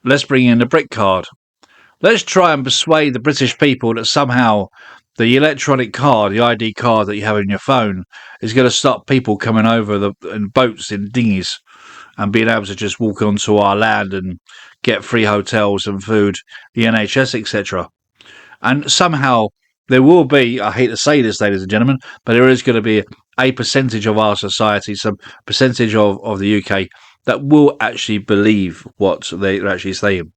let's bring in the Brit card. Let's try and persuade the British people that somehow the electronic card, the ID card that you have in your phone, is going to stop people coming over in boats, in dinghies, and being able to just walk onto our land and get free hotels and food, the NHS, etc. And somehow there will be, I hate to say this, ladies and gentlemen, but there is going to be a percentage of our society, some percentage of the UK, that will actually believe what they're actually saying.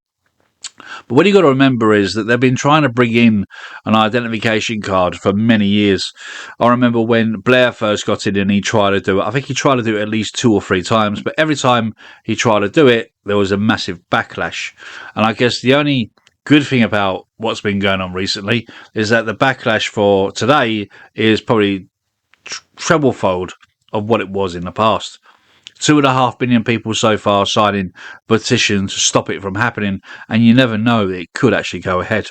But what you got to remember is that they've been trying to bring in an identification card for many years. I remember when Blair first got in and he tried to do it. I think he tried to do it at least 2 or 3 times, but every time he tried to do it, there was a massive backlash. And I guess the only good thing about what's been going on recently is that the backlash for today is probably treble-fold of what it was in the past. 2.5 billion people so far signing petitions to stop it from happening, and you never know, it could actually go ahead.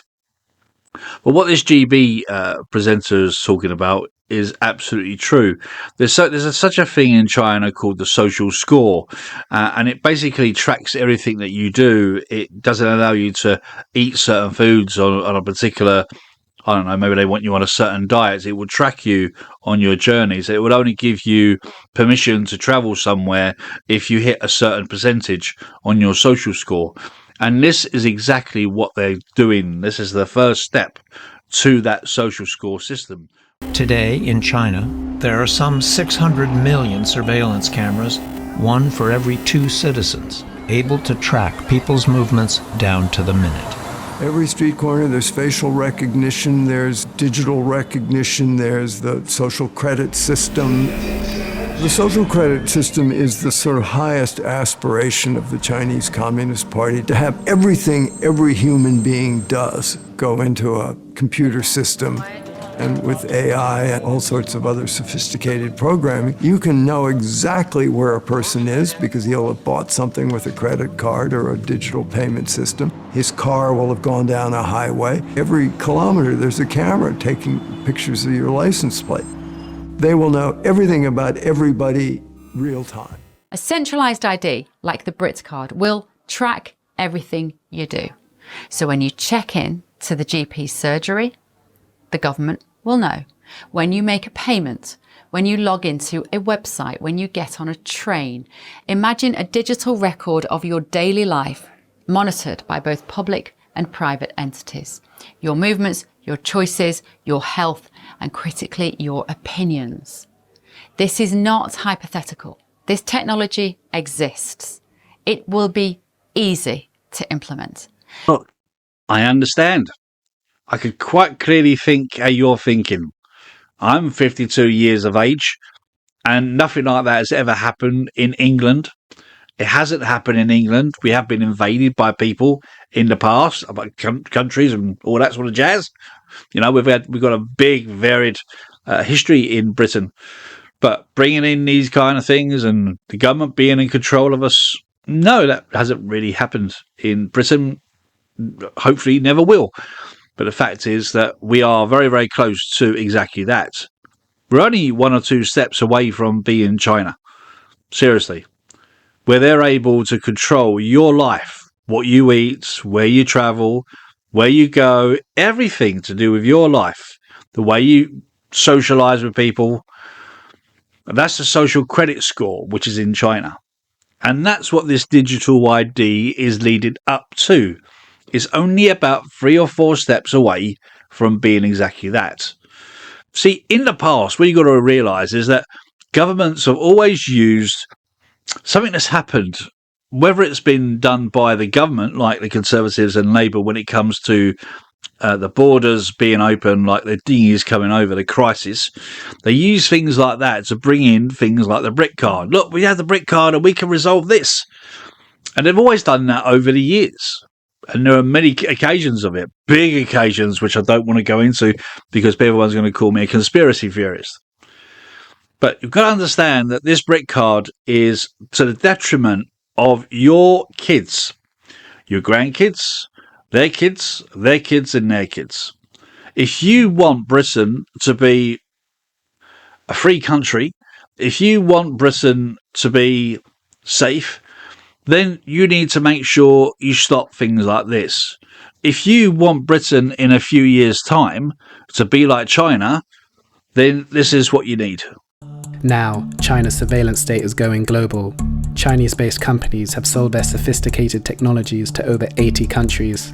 But what this GB presenter is talking about is absolutely true. There's such a thing in China called the social score, and it basically tracks everything that you do. It doesn't allow you to eat certain foods on a particular, I don't know, maybe they want you on a certain diet. It will track you on your journeys. It would only give you permission to travel somewhere if you hit a certain percentage on your social score. And this is exactly what they're doing. This is the first step to that social score system. Today in China, there are some 600 million surveillance cameras, one for every 2 citizens, able to track people's movements down to the minute. Every street corner, there's facial recognition, there's digital recognition, there's the social credit system. The social credit system is the sort of highest aspiration of the Chinese Communist Party, to have everything every human being does go into a computer system. And with AI and all sorts of other sophisticated programming, you can know exactly where a person is because he'll have bought something with a credit card or a digital payment system. His car will have gone down a highway. Every kilometer, there's a camera taking pictures of your license plate. They will know everything about everybody real time. A centralised ID, like the Brit card, will track everything you do. So when you check in to the GP surgery, the government will know. When you make a payment, when you log into a website, when you get on a train, imagine a digital record of your daily life monitored by both public and private entities. Your movements, your choices, your health, and critically, your opinions. This is not hypothetical. This technology exists. It will be easy to implement. Look, I understand. I could quite clearly think how you're thinking. I'm 52 years of age, and nothing like that has ever happened in England. It hasn't happened in England. We have been invaded by people in the past, about countries and all that sort of jazz. You know, we've got a big, varied history in Britain. But bringing in these kind of things and the government being in control of us, no, that hasn't really happened in Britain. Hopefully never will. But the fact is that we are very, very close to exactly that. We're only 1 or 2 steps away from being China. Seriously. Where they're able to control your life, what you eat, where you travel, where you go, everything to do with your life, the way you socialize with people. And that's the social credit score, which is in China. And that's what this digital ID is leading up to. It's only about 3 or 4 steps away from being exactly that. See, in the past, what you've got to realise is that governments have always used something that's happened, whether it's been done by the government, like the Conservatives and Labour, when it comes to the borders being open, like the dinghies coming over, the crisis. They use things like that to bring in things like the Brit card. Look, we have the Brit card and we can resolve this. And they've always done that over the years. And there are many occasions of it, big occasions, which I don't want to go into because everyone's going to call me a conspiracy theorist. But you've got to understand that this Brit card is to the detriment of your kids, your grandkids, their kids, their kids, and their kids. If you want Britain to be a free country, if you want Britain to be safe, then you need to make sure you stop things like this. If you want Britain in a few years' time to be like China, then this is what you need. Now, China's surveillance state is going global. Chinese-based companies have sold their sophisticated technologies to over 80 countries.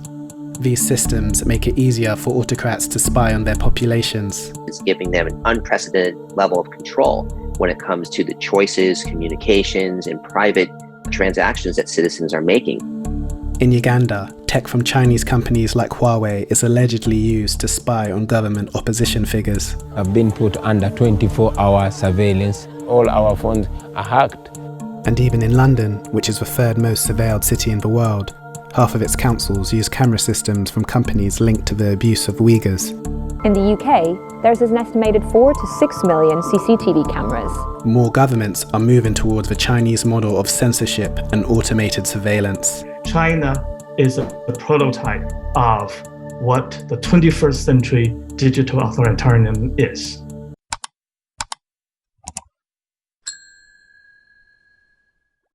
These systems make it easier for autocrats to spy on their populations. It's giving them an unprecedented level of control when it comes to the choices, communications, and private transactions that citizens are making. In Uganda, tech from Chinese companies like Huawei is allegedly used to spy on government opposition figures. Have been put under 24-hour surveillance. All our phones are hacked. And even in London, which is the third most surveilled city in the world, half of its councils use camera systems from companies linked to the abuse of Uyghurs. In the UK, there's an estimated 4 to 6 million CCTV cameras. More governments are moving towards the Chinese model of censorship and automated surveillance. China is a prototype of what the 21st century digital authoritarianism is.